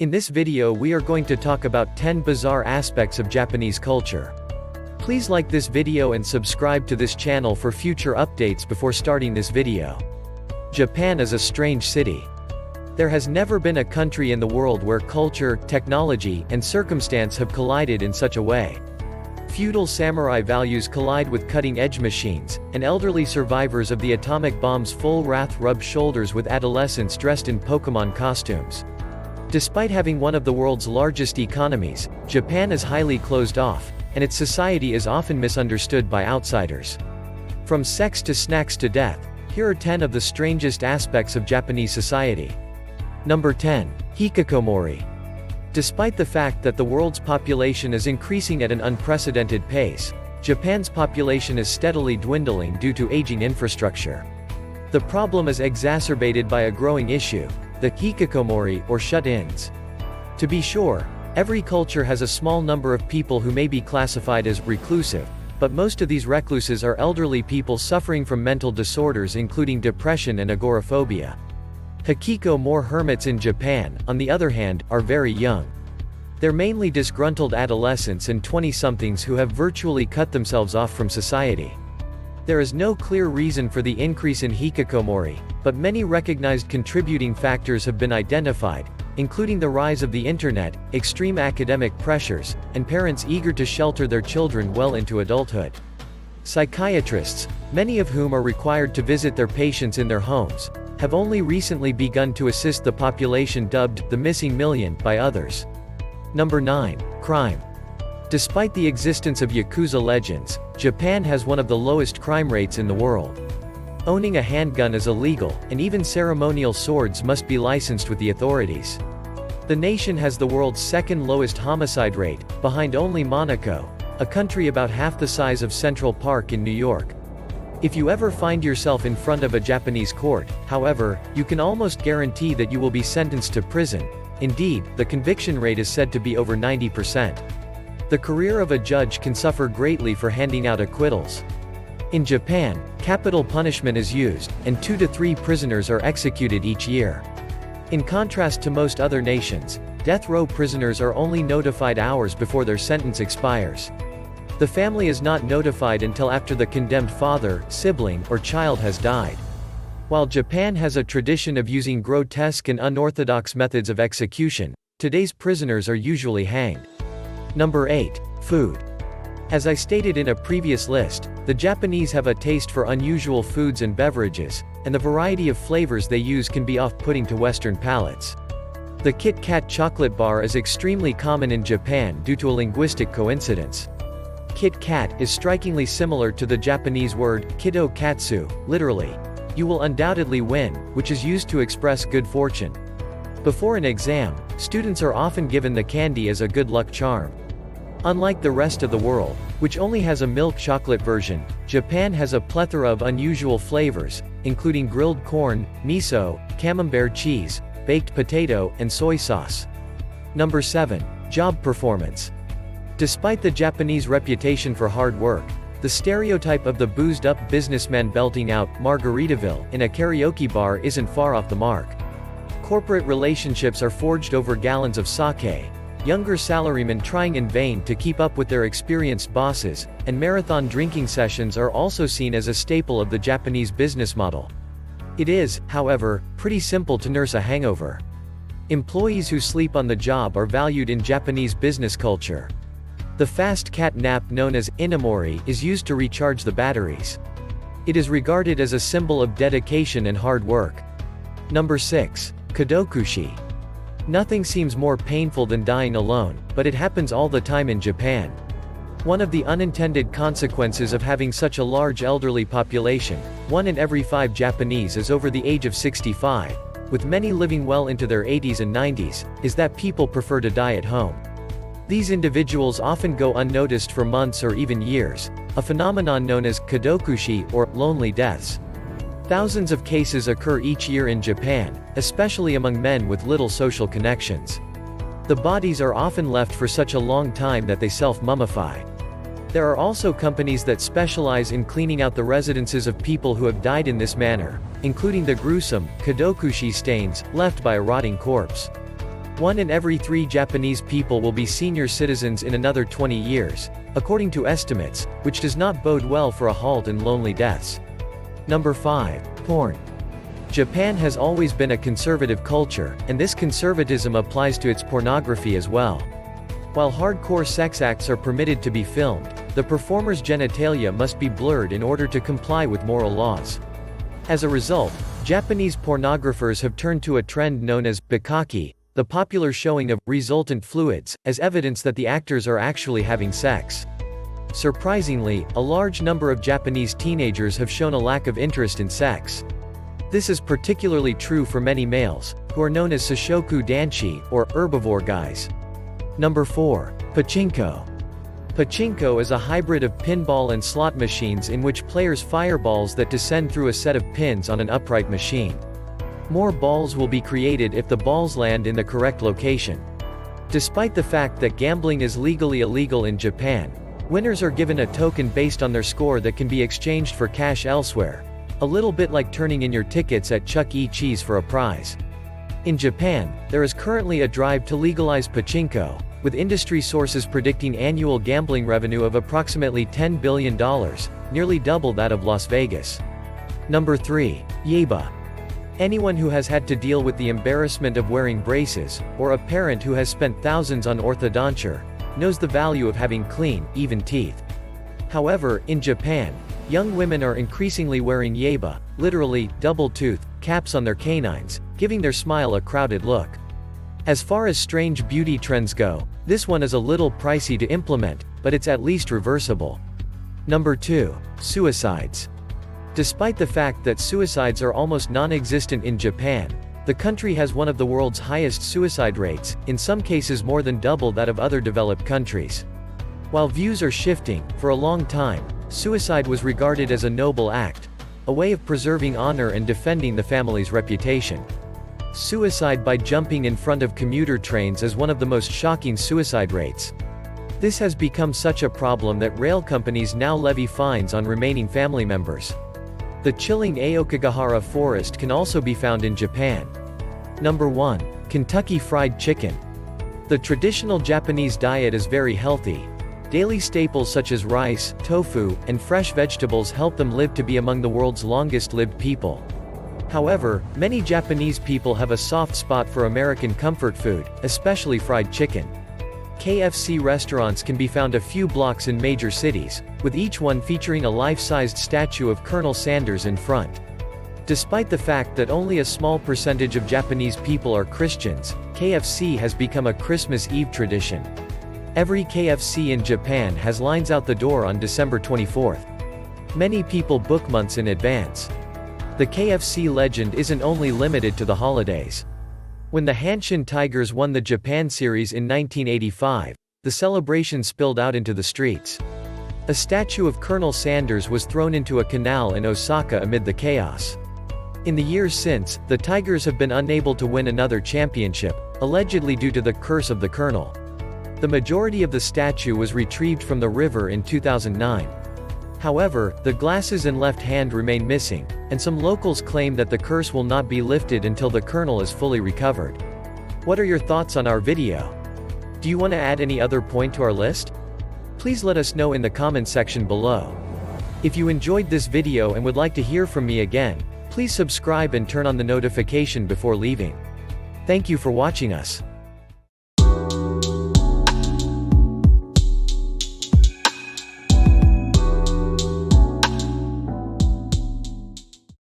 In this video we are going to talk about 10 bizarre aspects of Japanese culture. Please like this video and subscribe to this channel for future updates before starting this video. Japan is a strange city. There has never been a country in the world where culture, technology, and circumstance have collided in such a way. Feudal samurai values collide with cutting-edge machines, and elderly survivors of the atomic bomb's full wrath rub shoulders with adolescents dressed in Pokemon costumes. Despite having one of the world's largest economies, Japan is highly closed off, and its society is often misunderstood by outsiders. From sex to snacks to death, here are 10 of the strangest aspects of Japanese society. Number 10. Hikikomori. Despite the fact that the world's population is increasing at an unprecedented pace, Japan's population is steadily dwindling due to aging infrastructure. The problem is exacerbated by a growing issue: the hikikomori, or shut-ins. To be sure, every culture has a small number of people who may be classified as reclusive, but most of these recluses are elderly people suffering from mental disorders including depression and agoraphobia. Hikikomori hermits in Japan, on the other hand, are very young. They're mainly disgruntled adolescents and 20-somethings who have virtually cut themselves off from society. There is no clear reason for the increase in hikikomori, but many recognized contributing factors have been identified, including the rise of the internet, extreme academic pressures, and parents eager to shelter their children well into adulthood. Psychiatrists, many of whom are required to visit their patients in their homes, have only recently begun to assist the population dubbed the missing million by others. Number 9. Crime. Despite the existence of Yakuza legends, Japan has one of the lowest crime rates in the world. Owning a handgun is illegal, and even ceremonial swords must be licensed with the authorities. The nation has the world's second lowest homicide rate, behind only Monaco, a country about half the size of Central Park in New York. If you ever find yourself in front of a Japanese court, however, you can almost guarantee that you will be sentenced to prison. Indeed, the conviction rate is said to be over 90%. The career of a judge can suffer greatly for handing out acquittals. In Japan, capital punishment is used, and 2 to 3 prisoners are executed each year. In contrast to most other nations, death row prisoners are only notified hours before their sentence expires. The family is not notified until after the condemned father, sibling, or child has died. While Japan has a tradition of using grotesque and unorthodox methods of execution, today's prisoners are usually hanged. Number 8. Food. As I stated in a previous list, the Japanese have a taste for unusual foods and beverages, and the variety of flavors they use can be off-putting to Western palates. The Kit Kat chocolate bar is extremely common in Japan due to a linguistic coincidence. Kit Kat is strikingly similar to the Japanese word kito katsu, literally, "you will undoubtedly win," which is used to express good fortune. Before an exam, students are often given the candy as a good luck charm. Unlike the rest of the world, which only has a milk chocolate version, Japan has a plethora of unusual flavors, including grilled corn, miso, camembert cheese, baked potato, and soy sauce. Number 7. Job performance. Despite the Japanese reputation for hard work, the stereotype of the boozed-up businessman belting out Margaritaville in a karaoke bar isn't far off the mark. Corporate relationships are forged over gallons of sake, younger salarymen trying in vain to keep up with their experienced bosses, and marathon drinking sessions are also seen as a staple of the Japanese business model. It is, however, pretty simple to nurse a hangover. Employees who sleep on the job are valued in Japanese business culture. The fast cat nap known as inamori is used to recharge the batteries. It is regarded as a symbol of dedication and hard work. Number 6. Kadokushi. Nothing seems more painful than dying alone, but it happens all the time in Japan. One of the unintended consequences of having such a large elderly population, 1 in every 5 Japanese is over the age of 65, with many living well into their 80s and 90s, is that people prefer to die at home. These individuals often go unnoticed for months or even years, a phenomenon known as kadokushi, or lonely deaths. Thousands of cases occur each year in Japan, especially among men with little social connections. The bodies are often left for such a long time that they self-mummify. There are also companies that specialize in cleaning out the residences of people who have died in this manner, including the gruesome, kadokushi stains, left by a rotting corpse. 1 in every 3 Japanese people will be senior citizens in another 20 years, according to estimates, which does not bode well for a halt in lonely deaths. Number 5. Porn. Japan has always been a conservative culture, and this conservatism applies to its pornography as well. While hardcore sex acts are permitted to be filmed, the performer's genitalia must be blurred in order to comply with moral laws. As a result, Japanese pornographers have turned to a trend known as bukkake, the popular showing of resultant fluids, as evidence that the actors are actually having sex. Surprisingly, a large number of Japanese teenagers have shown a lack of interest in sex. This is particularly true for many males, who are known as sashoku danshi, or herbivore guys. Number 4. Pachinko. Pachinko is a hybrid of pinball and slot machines in which players fire balls that descend through a set of pins on an upright machine. More balls will be created if the balls land in the correct location. Despite the fact that gambling is legally illegal in Japan, winners are given a token based on their score that can be exchanged for cash elsewhere, a little bit like turning in your tickets at Chuck E. Cheese for a prize. In Japan, there is currently a drive to legalize pachinko, with industry sources predicting annual gambling revenue of approximately $10 billion, nearly double that of Las Vegas. Number 3. Yeba. Anyone who has had to deal with the embarrassment of wearing braces, or a parent who has spent thousands on orthodonture, knows the value of having clean, even teeth. However, in Japan, young women are increasingly wearing yeba, literally, double-tooth, caps on their canines, giving their smile a crowded look. As far as strange beauty trends go, this one is a little pricey to implement, but it's at least reversible. Number 2. Suicides. Despite the fact that suicides are almost non-existent in Japan, the country has one of the world's highest suicide rates, in some cases more than double that of other developed countries. While views are shifting, for a long time, suicide was regarded as a noble act, a way of preserving honor and defending the family's reputation. Suicide by jumping in front of commuter trains is one of the most shocking suicide rates. This has become such a problem that rail companies now levy fines on remaining family members. The chilling Aokigahara forest can also be found in Japan. Number 1. Kentucky Fried Chicken. The traditional Japanese diet is very healthy. Daily staples such as rice, tofu, and fresh vegetables help them live to be among the world's longest-lived people. However, many Japanese people have a soft spot for American comfort food, especially fried chicken. KFC restaurants can be found a few blocks in major cities, with each one featuring a life-sized statue of Colonel Sanders in front. Despite the fact that only a small percentage of Japanese people are Christians, KFC has become a Christmas Eve tradition. Every KFC in Japan has lines out the door on December 24th. Many people book months in advance. The KFC legend isn't only limited to the holidays. When the Hanshin Tigers won the Japan Series in 1985, the celebration spilled out into the streets. A statue of Colonel Sanders was thrown into a canal in Osaka amid the chaos. In the years since, the Tigers have been unable to win another championship, allegedly due to the curse of the Colonel. The majority of the statue was retrieved from the river in 2009. However, the glasses and left hand remain missing, and some locals claim that the curse will not be lifted until the Colonel is fully recovered. What are your thoughts on our video? Do you want to add any other point to our list? Please let us know in the comment section below. If you enjoyed this video and would like to hear from me again, please subscribe and turn on the notification before leaving. Thank you for watching us.